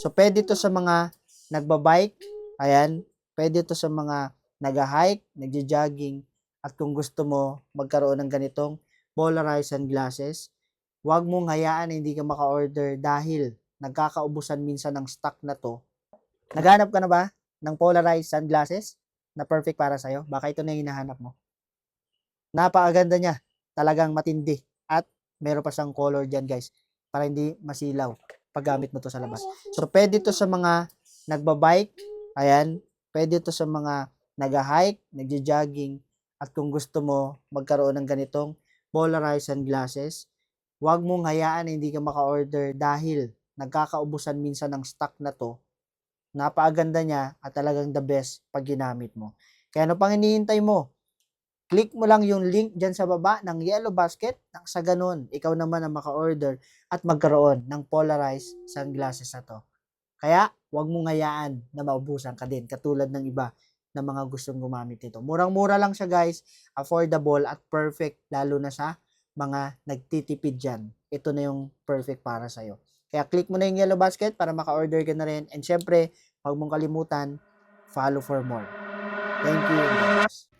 So, pwede to sa mga nagbabike, ayan, pwede to sa mga nag-hike, nagja-jogging, at kung gusto mo magkaroon ng ganitong polarized sunglasses, huwag mong hayaan na hindi ka maka-order dahil nagkakaubusan minsan ng stock na to. Naghanap ka na ba ng polarized sunglasses na perfect para sa'yo? Baka ito na yung hinahanap mo. Napakaganda niya. Talagang matindi. At meron pa siyang color dyan, guys, para hindi masilaw paggamit mo to sa labas. So, pwede to sa mga nagbabike, ayan, pwede to sa mga nag-hike, nagja-jogging, at kung gusto mo magkaroon ng ganitong polarized sunglasses, huwag mong hayaan na hindi ka maka-order dahil nagkakaubusan minsan ng stock na to. Napakaganda niya at talagang the best pag ginamit mo. Kaya ano pang hinihintay mo? Click mo lang yung link dyan sa baba ng Yellow Basket. Nang sa ganun, ikaw naman ang maka-order at magkaroon ng polarized sunglasses na to. Kaya, huwag mong hayaan na maubusan ka din, katulad ng iba na mga gustong gumamit nito. Murang-mura lang siya, guys, affordable at perfect, lalo na sa mga nagtitipid dyan. Ito na yung perfect para sa'yo. Kaya click mo na yung Yellow Basket para maka-order ka na rin. And syempre, huwag mong kalimutan, follow for more. Thank you.